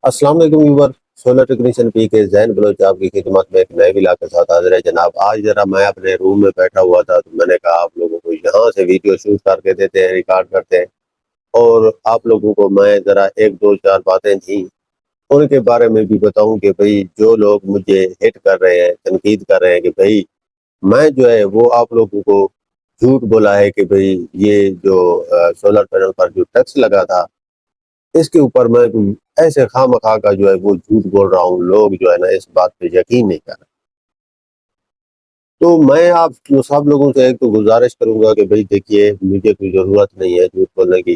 السلام علیکم ویور، solar technician پی کے زین بلوچ آپ کی خدمت میں ایک نئے ویلا کے ساتھ حاضر ہے جناب۔ آج ذرا میں اپنے روم میں بیٹھا ہوا تھا تو میں نے کہا آپ لوگوں کو یہاں سے ویڈیو شوٹ کر کے دیتے ہیں، ریکارڈ کرتے ہیں، اور آپ لوگوں کو میں ذرا ایک دو چار باتیں تھیں ان کے بارے میں بھی بتاؤں کہ بھئی جو لوگ مجھے ہٹ کر رہے ہیں، تنقید کر رہے ہیں کہ بھئی میں جو ہے وہ آپ لوگوں کو جھوٹ بولا ہے کہ بھئی یہ جو سولر پینل پر جو ٹیکس لگا تھا اس کے اوپر میں ایسے خواہ مخواہ کا جو ہے وہ جھوٹ بول رہا ہوں، لوگ جو ہے نا اس بات پہ یقین نہیں کر رہے۔ تو میں آپ سب لوگوں سے ایک تو گزارش کروں گا کہ بھئی دیکھیے مجھے کوئی ضرورت نہیں ہے جھوٹ بولنے کی۔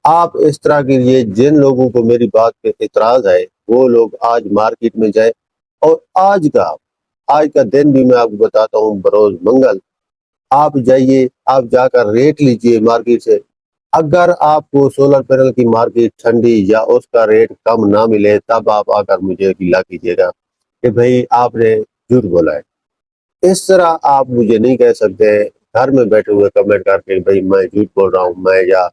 آپ اس طرح کے لیے جن لوگوں کو میری بات پہ اعتراض ہے وہ لوگ آج مارکیٹ میں جائیں، اور آج کا دن بھی میں آپ کو بتاتا ہوں، بروز منگل آپ جائیے، آپ جا کر ریٹ لیجئے مارکیٹ سے۔ اگر آپ کو سولر پینل کی مارکیٹ ٹھنڈی یا اس کا ریٹ کم نہ ملے تب آپ آ کر مجھے گلا کیجیے گا کہ بھئی آپ نے جھوٹ بولا ہے۔ اس طرح آپ مجھے نہیں کہہ سکتے گھر میں بیٹھے ہوئے کمنٹ کر کے بھئی میں جھوٹ بول رہا ہوں، میں یا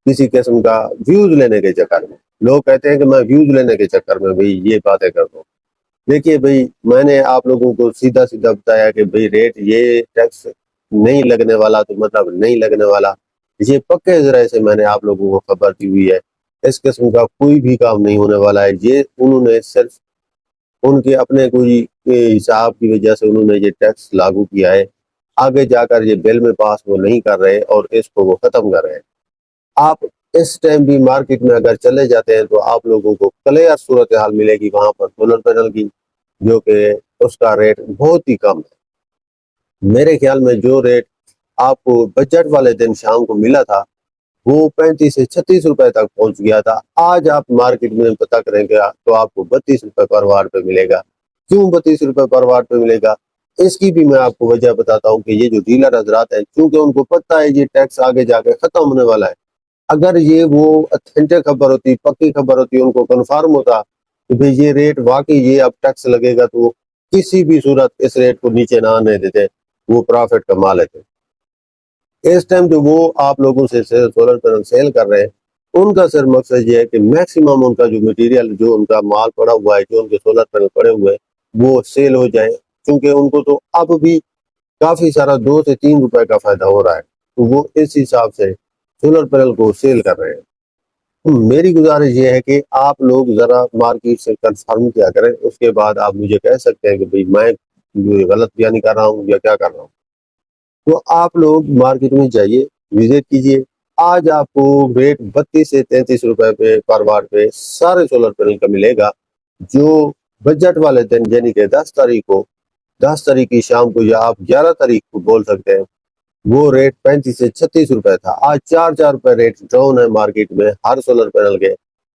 کسی قسم کا ویوز لینے کے چکر میں۔ لوگ کہتے ہیں کہ میں ویوز لینے کے چکر میں بھئی یہ باتیں کر دوں۔ دیکھیے بھئی میں نے آپ لوگوں کو سیدھا سیدھا بتایا کہ بھئی ریٹ یہ ٹیکس نہیں لگنے والا تو مطلب نہیں لگنے والا، یہ پکے ذرائع سے میں نے آپ لوگوں کو خبر دی ہوئی ہے۔ اس قسم کا کوئی بھی کام نہیں ہونے والا ہے، یہ انہوں نے صرف ان کے اپنے کوئی حساب کی وجہ سے انہوں نے یہ ٹیکس لاگو کیا ہے، آگے جا کر یہ بل میں پاس وہ نہیں کر رہے اور اس کو وہ ختم کر رہے ہیں۔ آپ اس ٹائم بھی مارکیٹ میں اگر چلے جاتے ہیں تو آپ لوگوں کو کلیئر صورتحال ملے گی وہاں پر سولر پینل کی، جو کہ اس کا ریٹ بہت ہی کم ہے۔ میرے خیال میں جو ریٹ آپ کو بجٹ والے دن شام کو ملا تھا وہ 35 سے 36 روپے تک پہنچ گیا تھا، آج آپ مارکیٹ میں پتہ کریں گے تو آپ کو 32 روپے پر واٹ پہ ملے گا۔ کیوں 32 روپے پر واٹ پہ ملے گا؟ اس کی بھی میں آپ کو وجہ بتاتا ہوں کہ یہ جو ڈیلر حضرات ہیں چونکہ ان کو پتہ ہے یہ ٹیکس آگے جا کے ختم ہونے والا ہے۔ اگر یہ وہ اتھینٹک خبر ہوتی، پکی خبر ہوتی، ان کو کنفرم ہوتا کہ بھئی یہ ریٹ واقعی یہ اب ٹیکس لگے گا تو کسی بھی صورت اس ریٹ کو نیچے نہ آنے دیتے، وہ پرافٹ کما لیتے۔ اس ٹائم جو وہ آپ لوگوں سے سولر پینل سیل کر رہے ہیں ان کا صرف مقصد یہ ہے کہ میکسیمم ان کا جو مٹیریل، جو ان کا مال پڑا ہوا ہے، جو ان کے سولر پینل پڑے ہوئے ہیں وہ سیل ہو جائے، کیونکہ ان کو تو اب بھی کافی سارا 2 سے 3 روپے کا فائدہ ہو رہا ہے، تو وہ اس حساب سے سولر پینل کو سیل کر رہے ہیں۔ تو میری گزارش یہ ہے کہ آپ لوگ ذرا مارکیٹ سے کنفرم کیا کریں، اس کے بعد آپ مجھے کہہ سکتے ہیں کہ بھئی میں غلط بیانی کر رہا ہوں یا کیا کر رہا ہوں۔ تو آپ لوگ مارکیٹ میں جائیے، وزٹ کیجئے، آج آپ کو ریٹ 32 سے 33 روپے پہ پر واٹ پہ سارے سولر پینل کا ملے گا، جو بجٹ والے دن یعنی کہ 10 تاریخ کی شام کو یا آپ 11 تاریخ کو بول سکتے ہیں، وہ ریٹ 35 سے 36 روپے تھا، آج 4 روپے ریٹ ڈاؤن ہے مارکیٹ میں ہر سولر پینل کے۔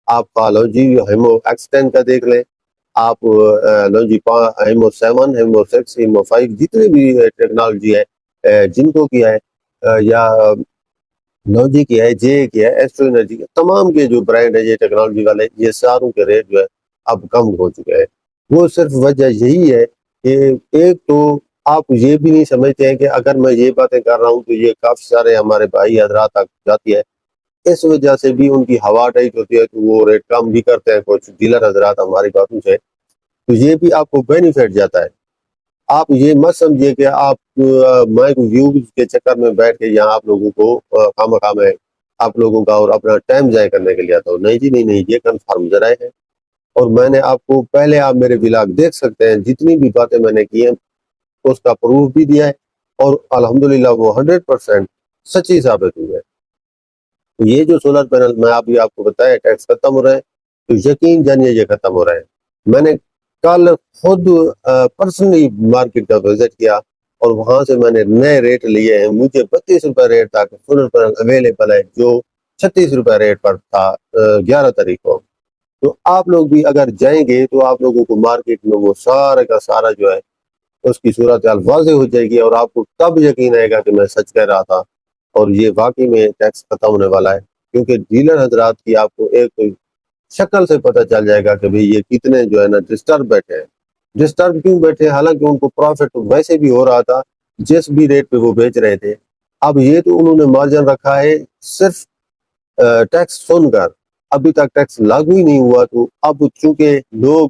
آپ کالوجی ہیمو ایکس10 کا دیکھ لیں، آپ لوجی ہیمو 7، ہیمو 6، ہیمو 5، جتنے بھی ٹیکنالوجی ہے جن کو کیا ہے، یا لوجی کیا ہے، جے کیا ہے، ایسٹرو انرجی کا، تمام کے جو برانڈ ہے یہ ٹیکنالوجی والے، یہ ساروں کے ریٹ جو ہے اب کم ہو چکے ہیں۔ وہ صرف وجہ یہی ہے کہ ایک تو آپ یہ بھی نہیں سمجھتے ہیں کہ اگر میں یہ باتیں کر رہا ہوں تو یہ کافی سارے ہمارے بھائی حضرات تک جاتی ہے، اس وجہ سے بھی ان کی ہوا ٹائٹ ہوتی ہے تو وہ ریٹ کم بھی کرتے ہیں کچھ ڈیلر حضرات ہماری باتوں سے، تو یہ بھی آپ کو بینیفٹ جاتا ہے۔ آپ یہ مت سمجھیے کہ آپ میں ویوز کے چکر میں بیٹھ کے یہاں آپ لوگوں کو خواہ میں آپ لوگوں کا اور اپنا ٹائم ضائع کرنے کے لیے آتا ہوں، نہیں جی، نہیں، یہ کنفرم ذرائع ہے، اور میں نے آپ کو پہلے، آپ میرے ولاگ دیکھ سکتے ہیں، جتنی بھی باتیں میں نے کی ہیں اس کا پروف بھی دیا ہے، اور الحمدللہ وہ 100% سچی ثابت ہوئی ہے۔ تو یہ جو سولر پینل میں ابھی آپ کو بتایا ٹیکس ختم ہو رہا ہے، تو یقین جانیے یہ ختم ہو رہا ہے۔ میں نے کل خود پرسنلی مارکیٹ کا وزٹ کیا اور وہاں سے میں نے نئے ریٹ لیے ہیں، مجھے 32 روپے ریٹ تک سولر پینل اویلیبل ہے جو 36 روپے ریٹ پر تھا 11 تاریخ کو۔ تو آپ لوگ بھی اگر جائیں گے تو آپ لوگوں کو مارکیٹ میں وہ سارا کا سارا جو ہے اس کی صورتحال واضح ہو جائے گی، اور آپ کو تب یقین آئے گا کہ میں سچ کہہ رہا تھا اور یہ واقعی میں ٹیکس ختم ہونے والا ہے، کیونکہ ڈیلر حضرات کی آپ کو ایک شکل سے پتہ چل جائے گا کہ بھئی یہ کتنے جو ہے نا ڈسٹرب بیٹھے ہیں۔ ڈسٹرب کیوں بیٹھے؟ حالانکہ ان کو پروفٹ ویسے بھی ہو رہا تھا جس بھی ریٹ پہ وہ بیچ رہے تھے، اب یہ تو انہوں نے مارجن رکھا ہے صرف ٹیکس سن کر۔ ابھی تک ٹیکس لاگو ہی نہیں ہوا، تو اب چونکہ لوگ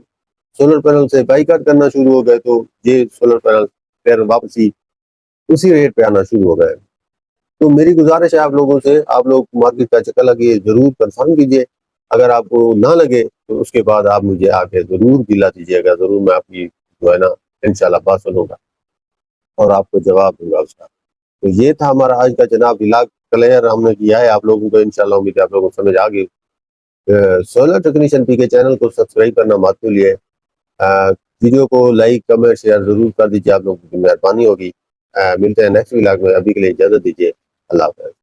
سولر پینل سے بائیکاٹ کرنا شروع ہو گئے تو یہ سولر پینل پھر واپسی اسی ریٹ پہ آنا شروع ہو گئے۔ تو میری گزارش ہے آپ لوگوں سے، آپ لوگ مارکیٹ کا چکر لگیے، ضرور کنفرم کیجیے، اگر آپ کو نہ لگے تو اس کے بعد آپ مجھے آ کے ضرور دلا دیجیے گا، ضرور میں آپ کی جو ہے نا انشاءاللہ بات سنوں گا اور آپ کو جواب دوں گا اس کا۔ تو یہ تھا ہمارا آج کا جناب علاج کلیئر ہم نے کیا ہے آپ لوگوں کو، انشاءاللہ امید ہے آپ لوگوں کو سمجھ آ گئی۔ سولر ٹیکنیشین پی کے چینل کو سبسکرائب کرنا مت بھولیے، ویڈیو کو لائک کمنٹ شیئر ضرور کر دیجیے، آپ لوگوں کی مہربانی ہوگی۔ ملتے ہیں نیکسٹ ولاگ میں، ابھی کے لیے اجازت دیجیے، اللہ حافظ۔